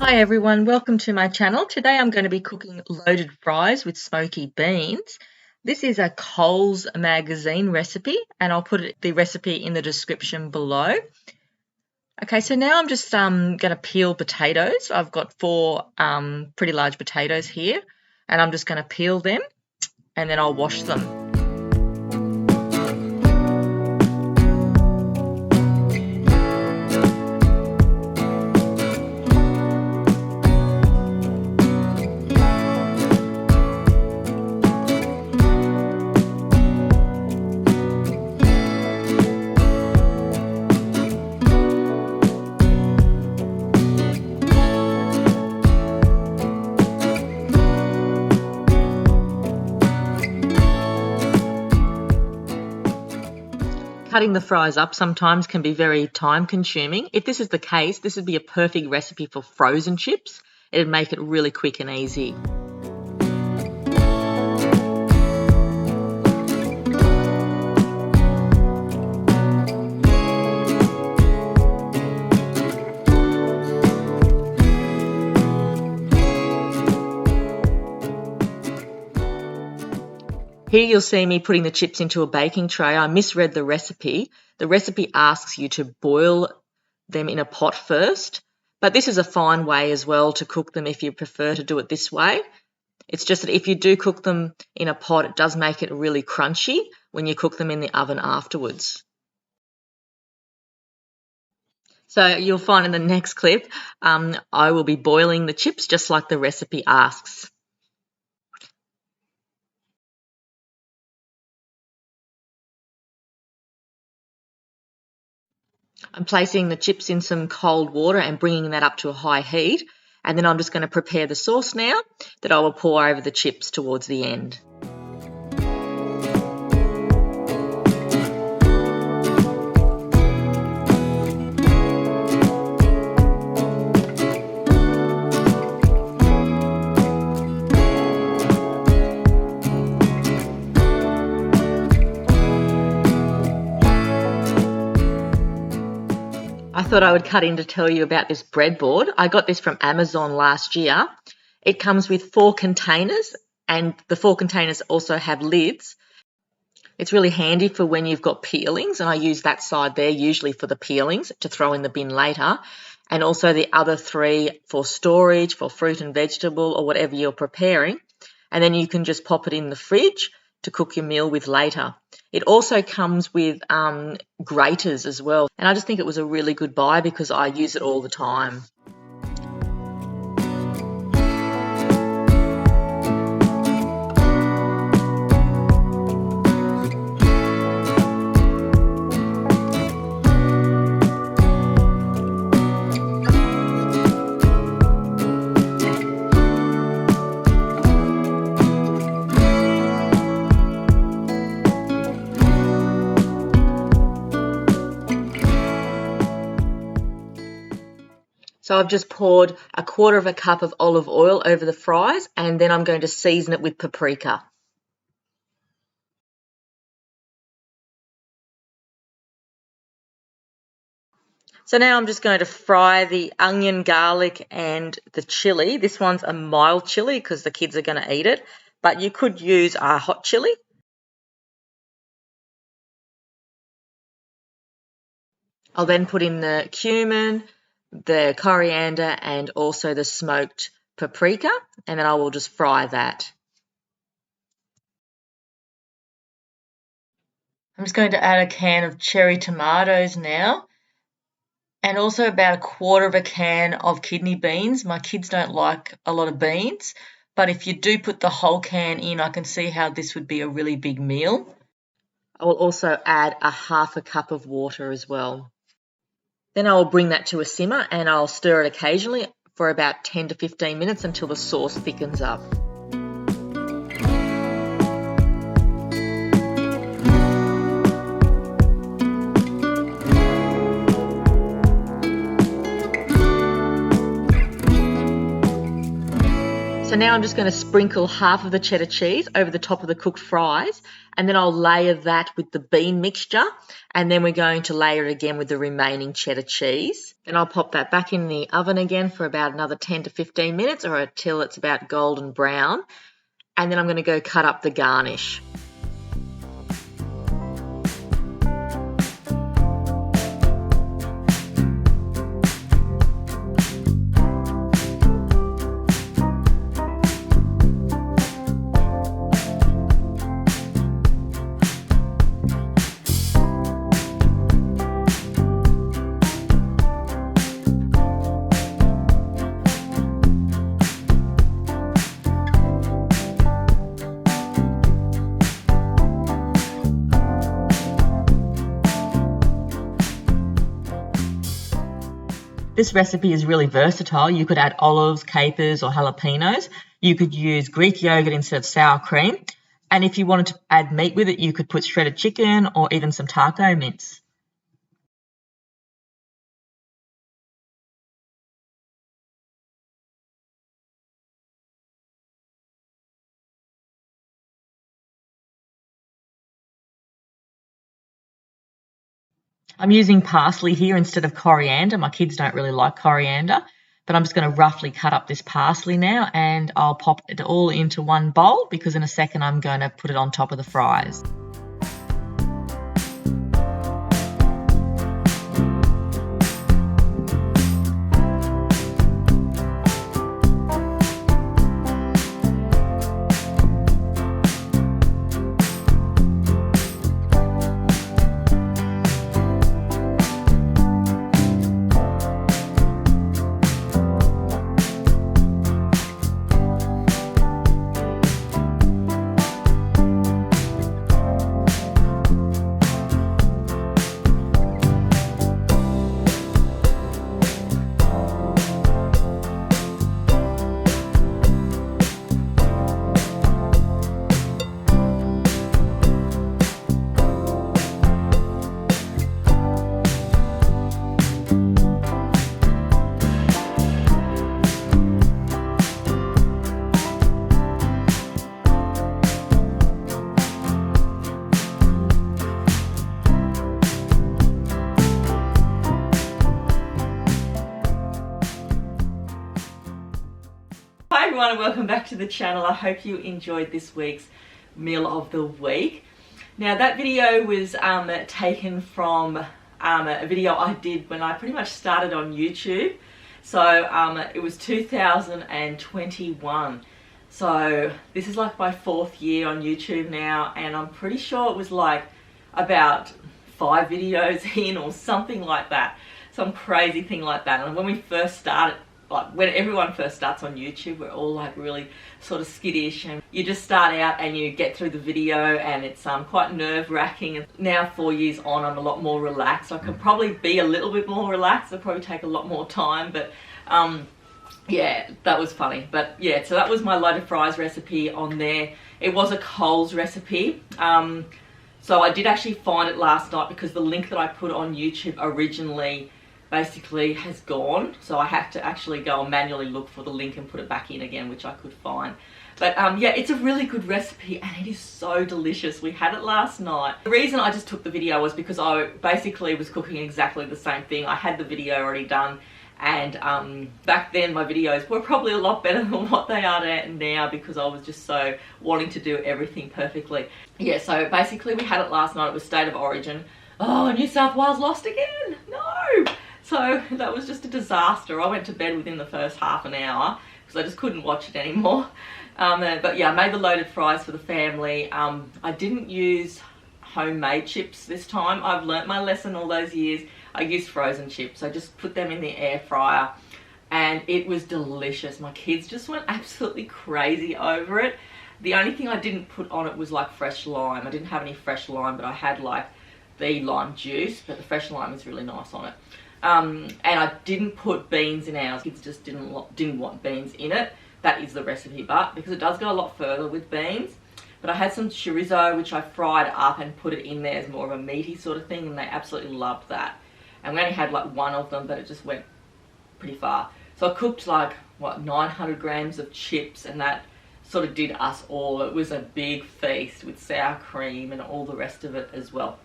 Hi everyone, welcome to my channel. Today I'm going to be cooking loaded fries with smoky beans. This is a Coles magazine recipe and I'll put the recipe in the description below. Okay, so now I'm just going to peel potatoes. I've got four pretty large potatoes here and I'm just going to peel them and then I'll wash them. Cutting the fries up sometimes can be very time consuming. If this is the case, this would be a perfect recipe for frozen chips. It'd make it really quick and easy. Here you'll see me putting the chips into a baking tray. I misread the recipe. The recipe asks you to boil them in a pot first, but this is a fine way as well to cook them if you prefer to do it this way. It's just that if you do cook them in a pot, it does make it really crunchy when you cook them in the oven afterwards. So you'll find in the next clip, I will be boiling the chips just like the recipe asks. I'm placing the chips in some cold water and bringing that up to a high heat. And then I'm just going to prepare the sauce now that I will pour over the chips towards the end. I thought I would cut in to tell you about this breadboard. I got this from Amazon last year. It comes with 4 containers and the 4 containers also have lids. It's really handy for when you've got peelings, and I use that side there usually for the peelings to throw in the bin later, and also the other 3 for storage, for fruit and vegetable or whatever you're preparing. And then you can just pop it in the fridge to cook your meal with later. It also comes with graters as well, and I just think it was a really good buy because I use it all the time. So I've just poured a 1/4 cup of olive oil over the fries, and then I'm going to season it with paprika. So now I'm just going to fry the onion, garlic, and the chili. This one's a mild chili because the kids are going to eat it, but you could use a hot chili. I'll then put in the cumin, the coriander, and also the smoked paprika, and then I will just fry that. I'm just going to add a can of cherry tomatoes now, and also about a 1/4 can of kidney beans. My kids don't like a lot of beans, but if you do put the whole can in, I can see how this would be a really big meal. I will also add a 1/2 cup of water as well. Then I will bring that to a simmer and I'll stir it occasionally for about 10 to 15 minutes until the sauce thickens up. So now I'm just going to sprinkle half of the cheddar cheese over the top of the cooked fries, and then I'll layer that with the bean mixture, and then we're going to layer it again with the remaining cheddar cheese. Then I'll pop that back in the oven again for about another 10 to 15 minutes or until it's about golden brown, and then I'm going to go cut up the garnish. This recipe is really versatile. You could add olives, capers, or jalapenos. You could use Greek yogurt instead of sour cream. And if you wanted to add meat with it, you could put shredded chicken or even some taco mince. I'm using parsley here instead of coriander. My kids don't really like coriander, but I'm just going to roughly cut up this parsley now, and I'll pop it all into one bowl because in a second I'm going to put it on top of the fries. Hi everyone and welcome back to the channel. I hope you enjoyed this week's meal of the week. Now that video was taken from a video I did when I pretty much started on YouTube. So it was 2021. So this is like my 4th year on YouTube now, and I'm pretty sure it was like about 5 videos in or something like that. Some crazy thing like that. And when we first started, like when everyone first starts on YouTube, we're all like really sort of skittish, and you just start out and you get through the video and it's quite nerve-wracking. And now 4 years on, I'm a lot more relaxed. I can probably be a little bit more relaxed. It'll probably take a lot more time, but yeah, that was funny. But yeah, so that was my loaded fries recipe on there. It was a Coles recipe. So I did actually find it last night because the link that I put on YouTube originally basically has gone, so I have to actually go and manually look for the link and put it back in again, which I could find. But yeah, it's a really good recipe and it is so delicious. We had it last night. The reason I just took the video was because I basically was cooking exactly the same thing. I had the video already done, and back then my videos were probably a lot better than what they are now because I was just so wanting to do everything perfectly. Yeah, so basically we had it last night. It was State of Origin. Oh, New South Wales lost again. No. So that was just a disaster. I went to bed within the first half an hour because I just couldn't watch it anymore. But yeah, I made the loaded fries for the family. I didn't use homemade chips this time. I've learnt my lesson all those years. I used frozen chips. I just put them in the air fryer and it was delicious. My kids just went absolutely crazy over it. The only thing I didn't put on it was like fresh lime. I didn't have any fresh lime, but I had like the lime juice, but the fresh lime is really nice on it. And I didn't put beans in ours. Kids just didn't want beans in it. That is the recipe, but because it does go a lot further with beans. But I had some chorizo, which I fried up and put it in there as more of a meaty sort of thing, and they absolutely loved that. And we only had like one of them, but it just went pretty far. So I cooked like what, 900 grams of chips, and that sort of did us all. It was a big feast with sour cream and all the rest of it as well.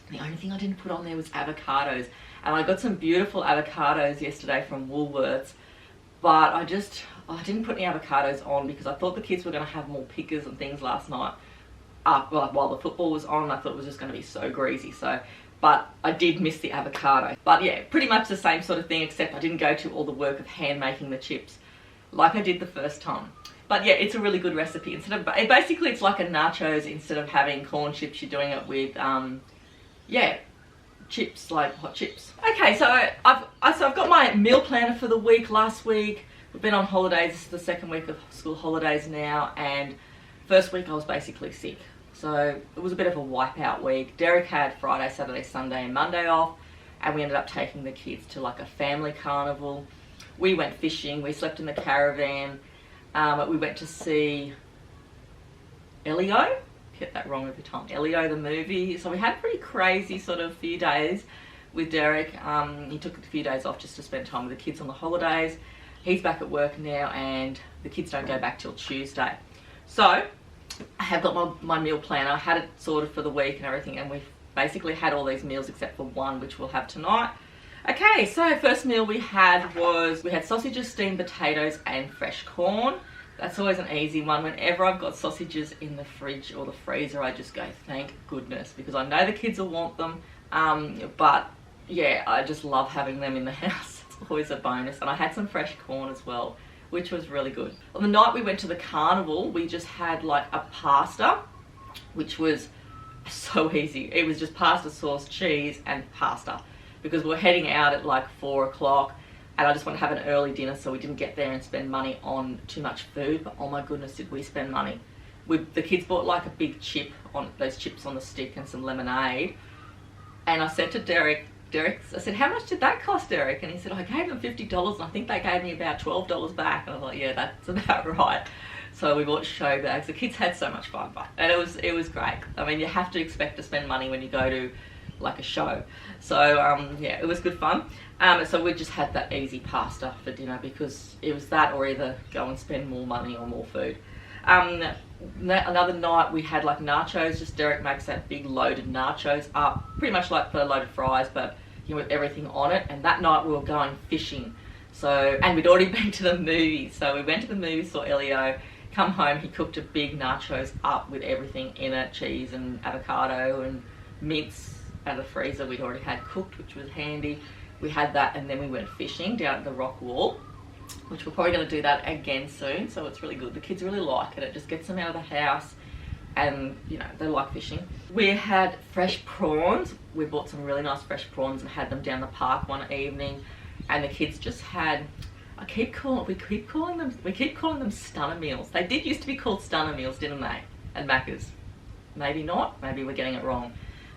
The only thing I didn't put on there was avocados, and I got some beautiful avocados yesterday from Woolworths, but I didn't put any avocados on because I thought the kids were going to have more pickers and things last night. While the football was on, I thought it was just going to be so greasy. But I did miss the avocado. But yeah, pretty much the same sort of thing, except I didn't go to all the work of hand making the chips like I did the first time. But yeah, it's a really good recipe. Basically it's like a nachos. Instead of having corn chips, you're doing it with chips, like hot chips. Okay, so I've got my meal planner for the week. Last week we've been on holidays. This is the second week of school holidays now, and first week I was basically sick. So it was a bit of a wipeout week. Derek had Friday, Saturday, Sunday and Monday off, and we ended up taking the kids to like a family carnival. We went fishing, we slept in the caravan, we went to see Elio, get that wrong every time, Elio the movie. So we had a pretty crazy sort of few days with Derek. He took a few days off just to spend time with the kids on the holidays. He's back at work now, and the kids don't go back till Tuesday. So I have got my meal planner. I had it sorted for the week and everything, and we've basically had all these meals except for one, which we'll have tonight. Okay, so first meal we had sausages, steamed potatoes and fresh corn. That's always an easy one. Whenever I've got sausages in the fridge or the freezer, I just go, thank goodness, because I know the kids will want them. But yeah, I just love having them in the house. It's always a bonus. And I had some fresh corn as well, which was really good. On the night we went to the carnival, we just had like a pasta, which was so easy. It was just pasta sauce, cheese and pasta, because we were heading out at like 4 o'clock, and I just wanted to have an early dinner so we didn't get there and spend money on too much food. But oh my goodness, did we spend money. The kids bought like a big chip, on those chips on the stick, and some lemonade. And I said to Derek, I said, how much did that cost, Derek? And he said, I gave them $50 and I think they gave me about $12 back. And I was like, yeah, that's about right. So we bought show bags. The kids had so much fun, and it was great. I mean, you have to expect to spend money when you go to like a show. So yeah, it was good fun. So we just had that easy pasta for dinner, because it was that or either go and spend more money or more food. Another night we had like nachos. Just Derek makes that big loaded nachos up, pretty much like the loaded fries, but with everything on it. And that night we were going fishing. And we'd already been to the movies. So we went to the movies, saw Elio, come home, he cooked a big nachos up with everything in it, cheese and avocado and mince out of the freezer we'd already had cooked, which was handy. We had that, and then we went fishing down at the rock wall, which we're probably going to do that again soon. So it's really good. The kids really like it. It just gets them out of the house, and they like fishing. We had fresh prawns. We bought some really nice fresh prawns and had them down the park one evening, and the kids just had, we keep calling them stunner meals. They did used to be called stunner meals, didn't they? At Macca's. Maybe not. Maybe we're getting it wrong.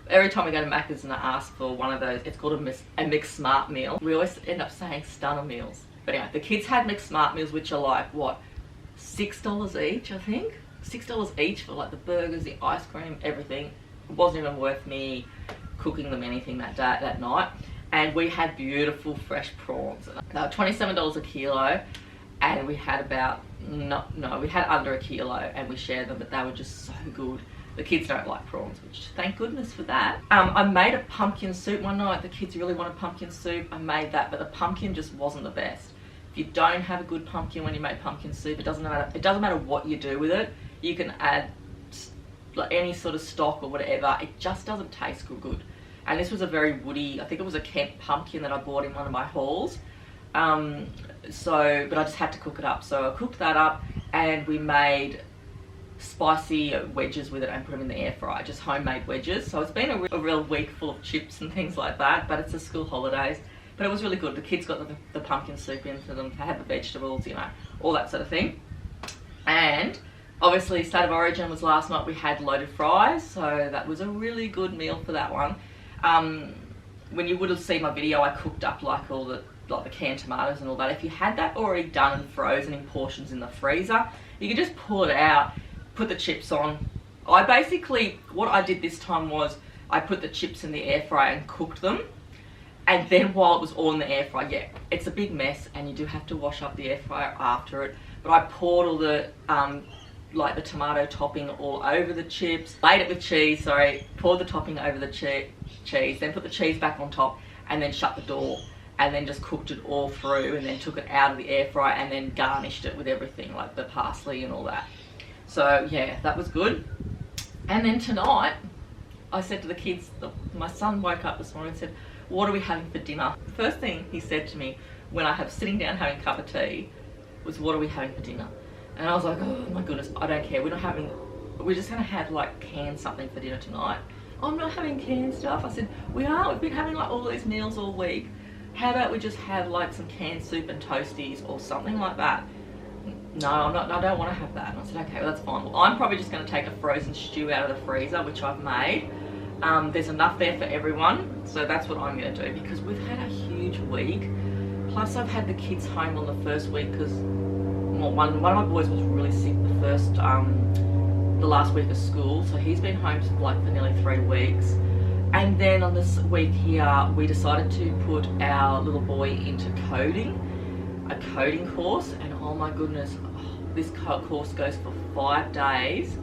Every time we go to Macca's and I ask for one of those, it's called a McSmart meal. We always end up saying stunner meals. But anyway, the kids had McSmart meals, which are like, what, $6 each, I think? $6 each for like the burgers, the ice cream, everything. It wasn't even worth me cooking them anything that night. And we had beautiful fresh prawns. They were $27 a kilo, and we had we had under a kilo, and we shared them, but they were just so good. The kids don't like prawns, which thank goodness for that. I made a pumpkin soup one night. The kids really wanted pumpkin soup. I made that, but the pumpkin just wasn't the best. If you don't have a good pumpkin when you make pumpkin soup, it doesn't matter what you do with it. You can add like any sort of stock or whatever. It just doesn't taste good. And this was a very woody, I think it was a Kent pumpkin that I bought in one of my hauls. But I just had to cook it up. So I cooked that up, and we made spicy wedges with it and put them in the air fryer, just homemade wedges. So it's been a real week full of chips and things like that, but it's the school holidays. But it was really good. The kids got the pumpkin soup into them, they had the vegetables, all that sort of thing. And obviously State of Origin was last night. We had loaded fries, so that was a really good meal for that one. When you would have seen my video, I cooked up like all the canned tomatoes and all that. If you had that already done and frozen in portions in the freezer, you could just pull it out, put the chips on. What I did this time was I put the chips in the air fryer and cooked them, And then while it was all in the air fryer, yeah, it's a big mess, and you do have to wash up the air fryer after it. But I poured all the like the tomato topping all over the chips, laid it with cheese, poured the topping over the cheese, then put the cheese back on top, and then shut the door, and then just cooked it all through, and then took it out of the air fryer, and then garnished it with everything, like the parsley and all that. So yeah, that was good. And then tonight, I said to the kids, my son woke up this morning and said, what are we having for dinner? The first thing he said to me when I was sitting down having a cup of tea was, what are we having for dinner? And I was like, oh my goodness, I don't care. We're just gonna have like canned something for dinner tonight. I'm not having canned stuff. I said, we've been having like all these meals all week. How about we just have like some canned soup and toasties or something like that? No, I don't want to have that. And I said, okay, well that's fine. Well, I'm probably just gonna take a frozen stew out of the freezer, which I've made. There's enough there for everyone, so that's what I'm going to do, because we've had a huge week. Plus I've had the kids home on the first week because one of my boys was really sick the last week of school, so he's been home for nearly 3 weeks. And then on this week here, we decided to put our little boy into a coding course, and oh my goodness, this course goes for 5 days,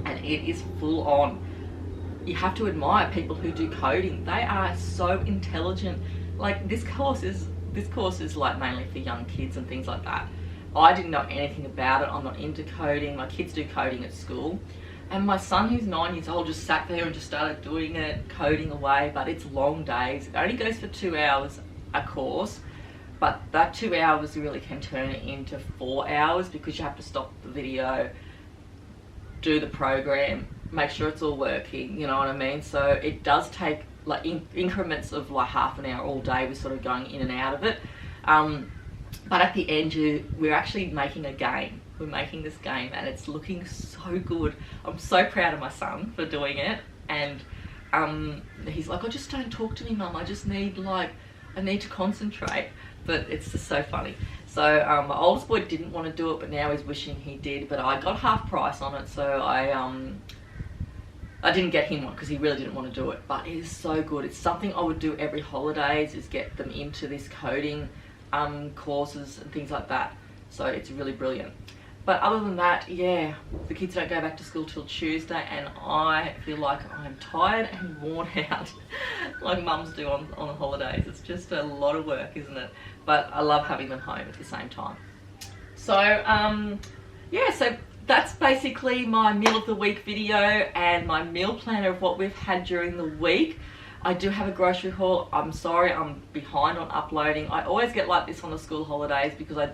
and it is full on. You have to admire people who do coding. They are so intelligent. Like this course is like mainly for young kids and things like that. I didn't know anything about it. I'm not into coding. My kids do coding at school. And my son, who's 9 years old, just sat there and just started doing it, coding away. But it's long days. It only goes for 2 hours a course. But that 2 hours really can turn it into 4 hours, because you have to stop the video, do the program, make sure it's all working, you know what I mean? So it does take like increments of like half an hour all day. We're sort of going in and out of it. But at the end, we're actually making a game. We're making this game, and it's looking so good. I'm so proud of my son for doing it. And he's like, oh, just don't talk to me, Mum. I just need I need to concentrate. But it's just so funny. So my oldest boy didn't want to do it, but now he's wishing he did. But I got half price on it, so I didn't get him one because he really didn't want to do it. But it is so good. It's something I would do every holidays, is get them into this coding courses and things like that. So it's really brilliant. But other than that, yeah, the kids don't go back to school till Tuesday, and I feel like I'm tired and worn out like mums do on the holidays. It's just a lot of work, isn't it? But I love having them home at the same time. So yeah, so that's basically my meal of the week video and my meal planner of what we've had during the week. I do have a grocery haul. I'm sorry I'm behind on uploading. I always get like this on the school holidays because I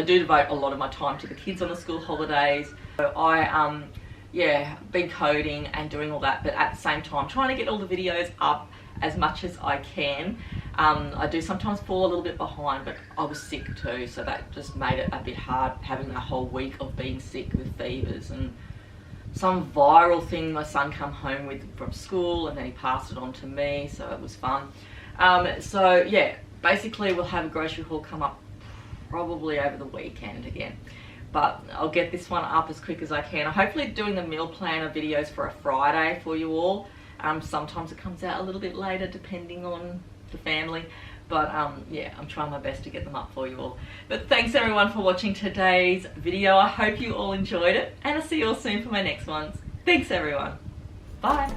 do devote a lot of my time to the kids on the school holidays. So I yeah, been coding and doing all that, but at the same time trying to get all the videos up as much as I can. I do sometimes fall a little bit behind, but I was sick too, so that just made it a bit hard, having a whole week of being sick with fevers and some viral thing my son come home with from school, and then he passed it on to me, so it was fun. So yeah, basically we'll have a grocery haul come up probably over the weekend again, but I'll get this one up as quick as I can. I'm hopefully doing the meal planner videos for a Friday for you all. Sometimes it comes out a little bit later depending on the family, but yeah, I'm trying my best to get them up for you all. But thanks everyone for watching today's video. I hope you all enjoyed it, and I'll see you all soon for my next ones. Thanks everyone. Bye.